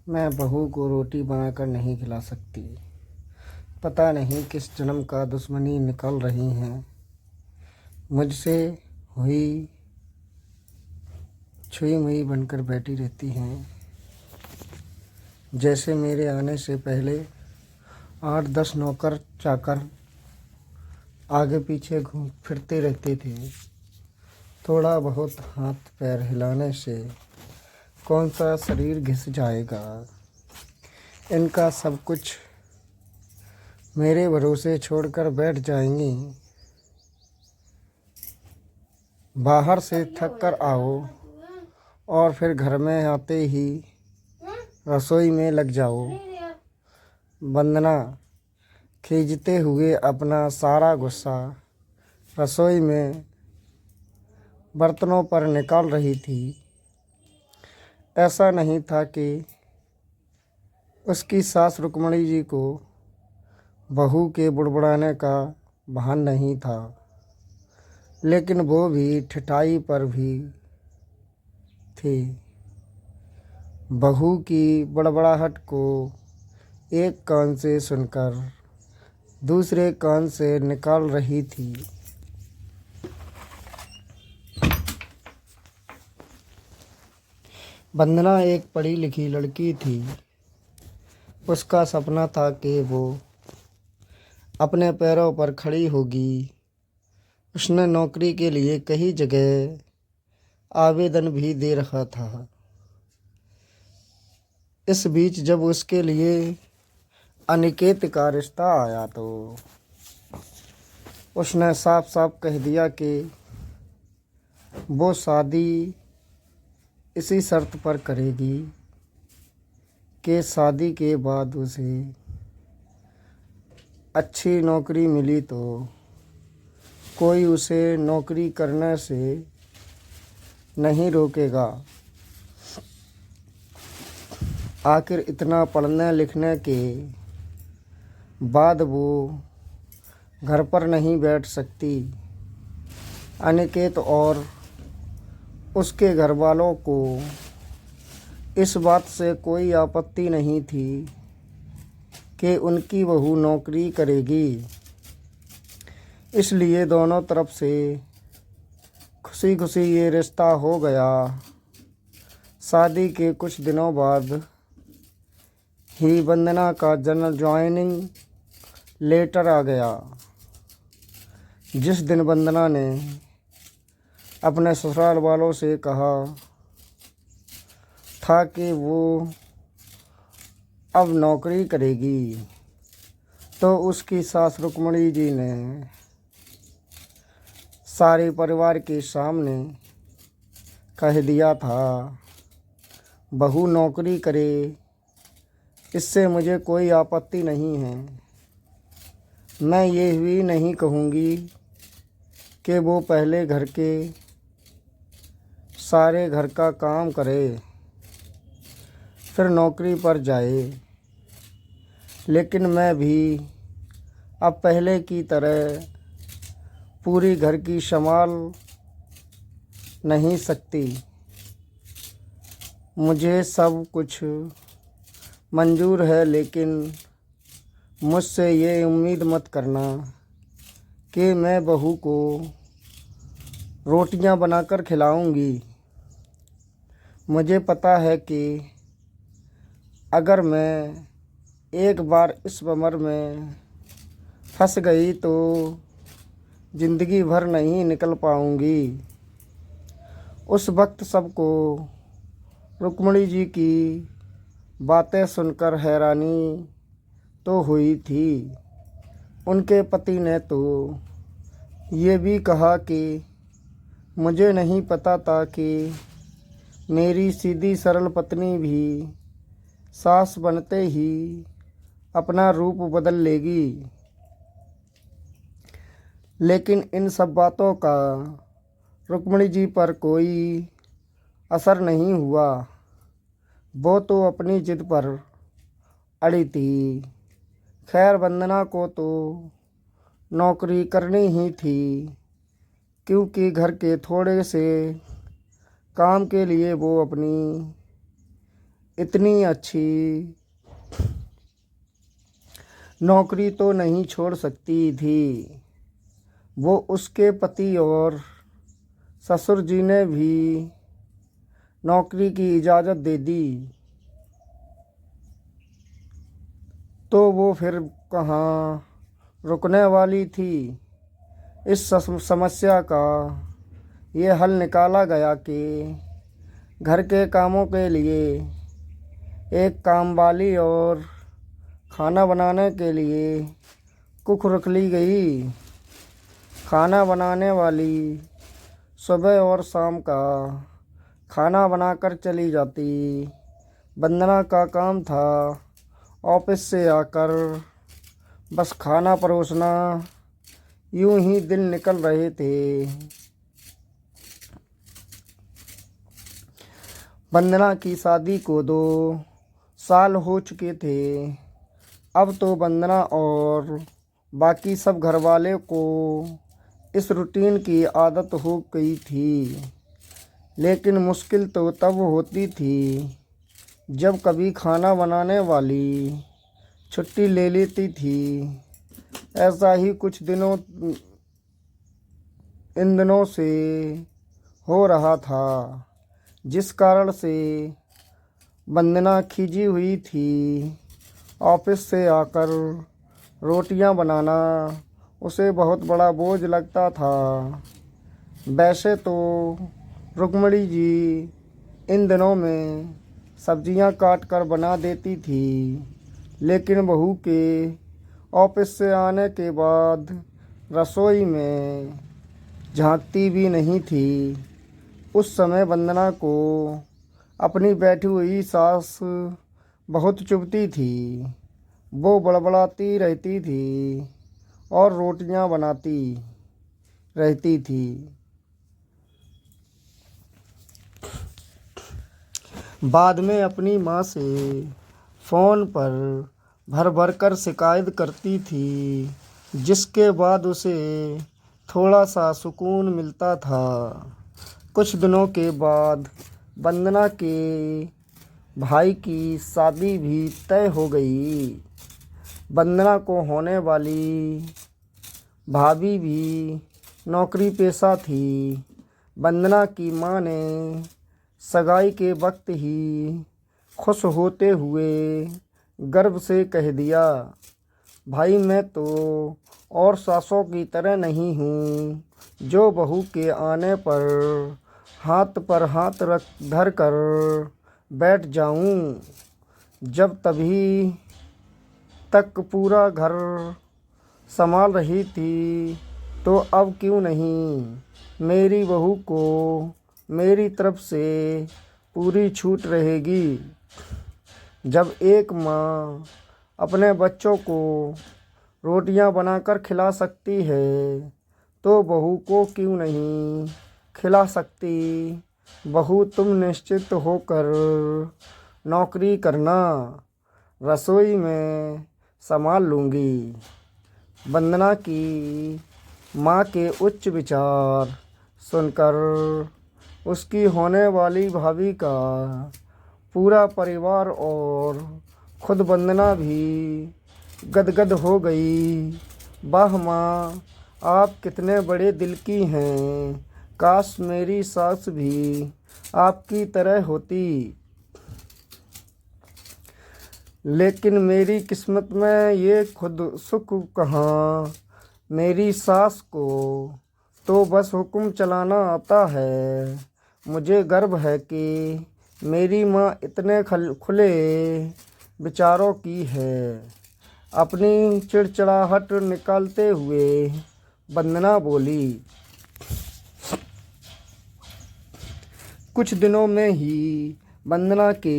मैं बहू को रोटी बनाकर नहीं खिला सकती। पता नहीं किस जन्म का दुश्मनी निकल रही हैं मुझसे। हुई छुई मुई बनकर बैठी रहती हैं, जैसे मेरे आने से पहले 8-10 नौकर चाकर आगे पीछे घूम फिरते रहते थे। थोड़ा बहुत हाथ पैर हिलाने से कौन सा शरीर घिस जाएगा। इनका सब कुछ मेरे भरोसे छोड़कर बैठ जाएंगी। बाहर से थक कर आओ और फिर घर में आते ही रसोई में लग जाओ। वंदना खींचते हुए अपना सारा गुस्सा रसोई में बर्तनों पर निकाल रही थी। ऐसा नहीं था कि उसकी सास रुक्मणी जी को बहू के बुड़बुड़ाने का भान नहीं था, लेकिन वो भी ठिठाई पर भी थी। बहू की बड़बड़ाहट को एक कान से सुनकर दूसरे कान से निकाल रही थी। वंदना एक पढ़ी लिखी लड़की थी। उसका सपना था कि वो अपने पैरों पर खड़ी होगी। उसने नौकरी के लिए कई जगह आवेदन भी दे रखा था। इस बीच जब उसके लिए अनिकेत का रिश्ता आया तो उसने साफ साफ कह दिया कि वो शादी इसी शर्त पर करेगी कि शादी के बाद उसे अच्छी नौकरी मिली तो कोई उसे नौकरी करने से नहीं रोकेगा। आखिर इतना पढ़ने लिखने के बाद वो घर पर नहीं बैठ सकती। अनिकेत और उसके घर वालों को इस बात से कोई आपत्ति नहीं थी कि उनकी बहू नौकरी करेगी, इसलिए दोनों तरफ से खुशी खुशी ये रिश्ता हो गया। शादी के कुछ दिनों बाद ही वंदना का ज्वाइनिंग लेटर आ गया। जिस दिन वंदना ने अपने ससुराल वालों से कहा था कि वो अब नौकरी करेगी, तो उसकी सास रुक्मणी जी ने सारे परिवार के सामने कह दिया था, बहू नौकरी करे, इससे मुझे कोई आपत्ति नहीं है। मैं ये भी नहीं कहूँगी कि वो पहले घर के सारे घर का काम करे फिर नौकरी पर जाए, लेकिन मैं भी अब पहले की तरह पूरी घर की संभाल नहीं सकती। मुझे सब कुछ मंजूर है, लेकिन मुझसे ये उम्मीद मत करना कि मैं बहू को रोटियां बनाकर खिलाऊंगी। मुझे पता है कि अगर मैं एक बार इस उम्र में फंस गई तो ज़िंदगी भर नहीं निकल पाऊंगी। उस वक्त सबको रुक्मणी जी की बातें सुनकर हैरानी तो हुई थी। उनके पति ने तो ये भी कहा कि मुझे नहीं पता था कि मेरी सीधी सरल पत्नी भी सास बनते ही अपना रूप बदल लेगी। लेकिन इन सब बातों का रुक्मणी जी पर कोई असर नहीं हुआ। वो तो अपनी जिद पर अड़ी थी। खैर, वंदना को तो नौकरी करनी ही थी, क्योंकि घर के थोड़े से काम के लिए वो अपनी इतनी अच्छी नौकरी तो नहीं छोड़ सकती थी। वो उसके पति और ससुर जी ने भी नौकरी की इजाज़त दे दी, तो वो फिर कहाँ रुकने वाली थी। इस समस्या का ये हल निकाला गया कि घर के कामों के लिए एक कामवाली और खाना बनाने के लिए कुक रख ली गई। खाना बनाने वाली सुबह और शाम का खाना बनाकर चली जाती। वंदना का काम था ऑफिस से आकर बस खाना परोसना। यूं ही दिन निकल रहे थे। वंदना की शादी को 2 साल हो चुके थे। अब तो वंदना और बाकी सब घरवाले को इस रूटीन की आदत हो गई थी। लेकिन मुश्किल तो तब होती थी जब कभी खाना बनाने वाली छुट्टी ले लेती थी। ऐसा ही कुछ इन दिनों से हो रहा था, जिस कारण से वंदना खिंची हुई थी। ऑफिस से आकर रोटियां बनाना उसे बहुत बड़ा बोझ लगता था। वैसे तो रुक्मणी जी इन दिनों में सब्जियां काट कर बना देती थी, लेकिन बहू के ऑफिस से आने के बाद रसोई में झांकती भी नहीं थी। उस समय वंदना को अपनी बैठी हुई सास बहुत चुभती थी। वो बड़बड़ाती रहती थी और रोटियां बनाती रहती थी। बाद में अपनी माँ से फ़ोन पर भर भर कर शिकायत करती थी, जिसके बाद उसे थोड़ा सा सुकून मिलता था। कुछ दिनों के बाद वंदना के भाई की शादी भी तय हो गई। वंदना को होने वाली भाभी भी नौकरी पेशा थी। वंदना की माँ ने सगाई के वक्त ही खुश होते हुए गर्व से कह दिया, भाई मैं तो और सासों की तरह नहीं हूँ जो बहू के आने पर हाथ रख धर कर बैठ जाऊँ। जब तभी तक पूरा घर संभाल रही थी, तो अब क्यों नहीं मेरी बहू को मेरी तरफ से पूरी छूट रहेगी। जब एक माँ अपने बच्चों को रोटियां बनाकर खिला सकती है, तो बहू को क्यों नहीं खिला सकती। बहू तुम निश्चित होकर नौकरी करना, रसोई में संभाल लूँगी। वंदना की माँ के उच्च विचार सुनकर उसकी होने वाली भाभी का पूरा परिवार और खुद वंदना भी गदगद हो गई। वाह माँ, आप कितने बड़े दिल की हैं। काश मेरी सास भी आपकी तरह होती। लेकिन मेरी किस्मत में ये खुद सुख कहाँ। मेरी सास को तो बस हुक्म चलाना आता है। मुझे गर्व है कि मेरी माँ इतने खुले विचारों की है। अपनी चिड़चिड़ाहट निकालते हुए वंदना बोली, कुछ दिनों में ही वंदना के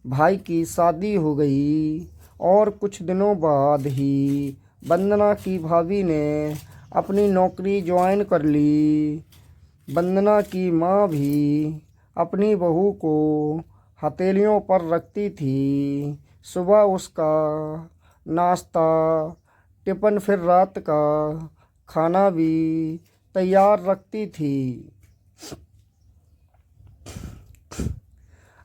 भाई की शादी हो गई और कुछ दिनों बाद ही वंदना की भाभी ने अपनी नौकरी ज्वाइन कर ली। वंदना की माँ भी अपनी बहू को हथेलियों पर रखती थी। सुबह उसका नाश्ता, टिफ़िन, फिर रात का खाना भी तैयार रखती थी।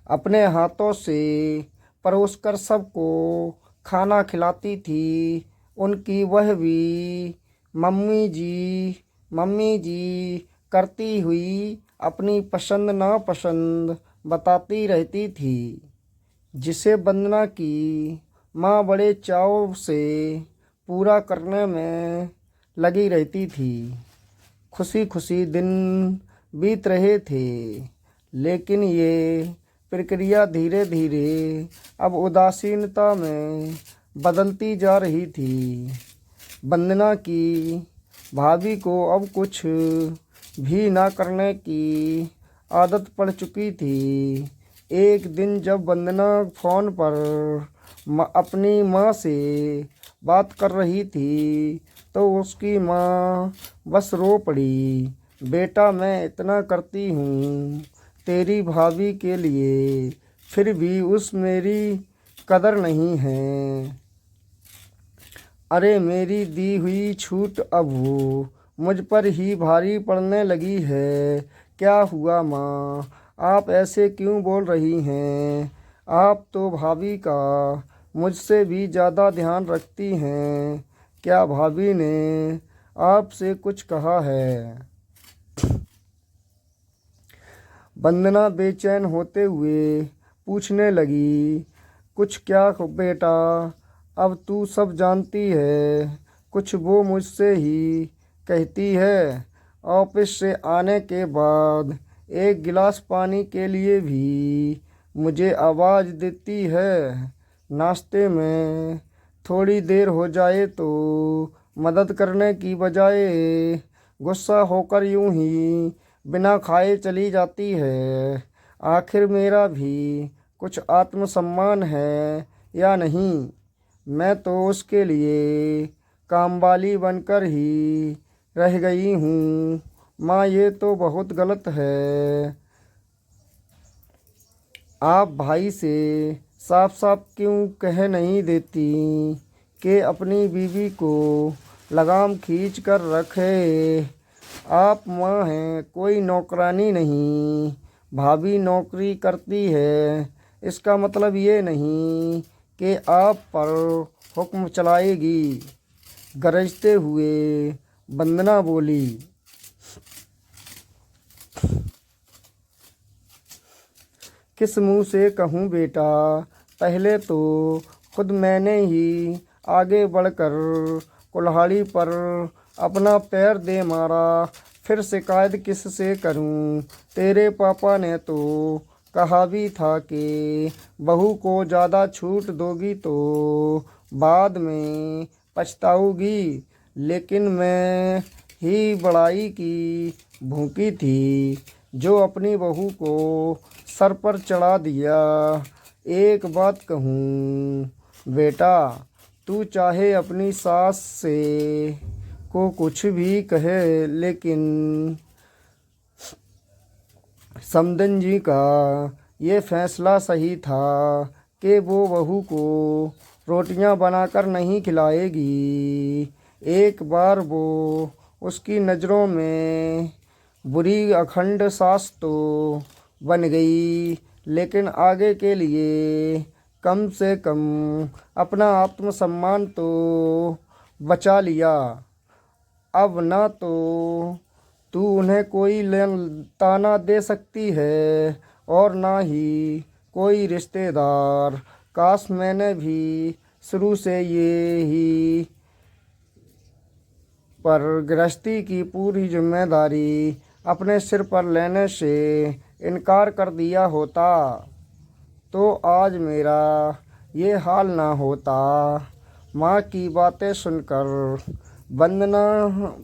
अपने हाथों से परोसकर सबको खाना खिलाती थी। उनकी वह भी मम्मी जी करती हुई अपनी पसंद नापसंद बताती रहती थी, जिसे वंदना की माँ बड़े चाव से पूरा करने में लगी रहती थी। खुशी खुशी दिन बीत रहे थे, लेकिन ये प्रक्रिया धीरे धीरे अब उदासीनता में बदलती जा रही थी। वंदना की भाभी को अब कुछ भी ना करने की आदत पड़ चुकी थी। एक दिन जब वंदना फ़ोन पर अपनी माँ से बात कर रही थी तो उसकी माँ बस रो पड़ी। बेटा, मैं इतना करती हूँ तेरी भाभी के लिए, फिर भी उस मेरी कदर नहीं है। अरे मेरी दी हुई छूट अब मुझ पर ही भारी पड़ने लगी है। क्या हुआ माँ, आप ऐसे क्यों बोल रही हैं? आप तो भाभी का मुझसे भी ज़्यादा ध्यान रखती हैं। क्या भाभी ने आपसे कुछ कहा है? वंदना बेचैन होते हुए पूछने लगी। कुछ क्या बेटा, अब तू सब जानती है। कुछ वो मुझसे ही कहती है। ऑफिस से आने के बाद एक गिलास पानी के लिए भी मुझे आवाज़ देती है। नाश्ते में थोड़ी देर हो जाए तो मदद करने की बजाय गुस्सा होकर यूं ही बिना खाए चली जाती है। आखिर मेरा भी कुछ आत्मसम्मान है या नहीं? मैं तो उसके लिए कामवाली बनकर ही रह गई हूँ। माँ, ये तो बहुत गलत है। आप भाई से साफ साफ क्यों कह नहीं देती कि अपनी बीवी को लगाम खींच कर रखे? आप माँ हैं, कोई नौकरानी नहीं। भाभी नौकरी करती है, इसका मतलब ये नहीं कि आप पर हुक्म चलाएगी। गरजते हुए वंदना बोली। किस मुँह से कहूँ बेटा? पहले तो खुद मैंने ही आगे बढ़कर कुल्हाड़ी पर अपना पैर दे मारा, फिर शिकायत किस से करूँ? तेरे पापा ने तो कहा भी था कि बहू को ज़्यादा छूट दोगी तो बाद में पछताऊगी, लेकिन मैं ही बड़ाई की भूखी थी जो अपनी बहू को सर पर चढ़ा दिया। एक बात कहूँ बेटा, तू चाहे अपनी सास से को कुछ भी कहे, लेकिन समदन जी का ये फैसला सही था कि वो बहू को रोटियां बनाकर नहीं खिलाएगी। एक बार वो उसकी नज़रों में बुरी अखंड सास तो बन गई, लेकिन आगे के लिए कम से कम अपना आत्मसम्मान तो बचा लिया। अब ना तो तू उन्हें कोई ताना दे सकती है और ना ही कोई रिश्तेदार। काश मैंने भी शुरू से ये ही पर गृहस्थी की पूरी जिम्मेदारी अपने सिर पर लेने से इनकार कर दिया होता, तो आज मेरा ये हाल ना होता। माँ की बातें सुनकर वंदना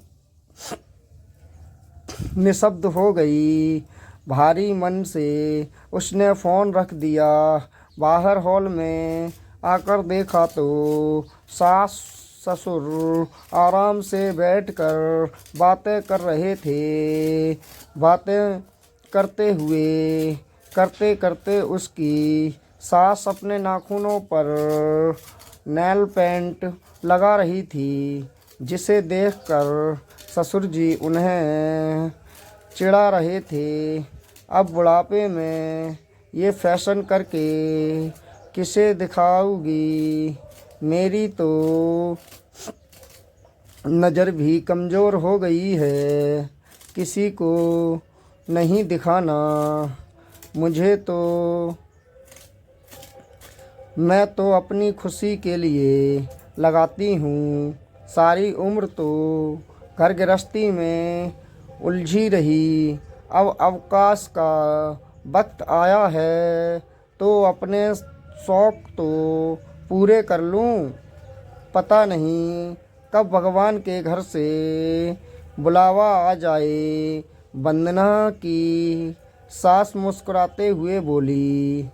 निशब्द हो गई। भारी मन से उसने फ़ोन रख दिया। बाहर हॉल में आकर देखा तो सास ससुर आराम से बैठकर बातें कर रहे थे। बातें करते करते उसकी सास अपने नाखूनों पर नेल पेंट लगा रही थी, जिसे देखकर ससुर जी उन्हें चिढ़ा रहे थे। अब बुढ़ापे में ये फैशन करके किसे दिखाऊगी। मेरी तो नज़र भी कमज़ोर हो गई है, किसी को नहीं दिखाना मुझे तो। मैं तो अपनी खुशी के लिए लगाती हूँ सारी उम्र, तो घर गृहस्थी में उलझी रही। अब अवकाश का वक्त आया है तो अपने शौक़ तो पूरे कर लूँ। पता नहीं कब भगवान के घर से बुलावा आ जाए। वंदना की सास मुस्कुराते हुए बोली।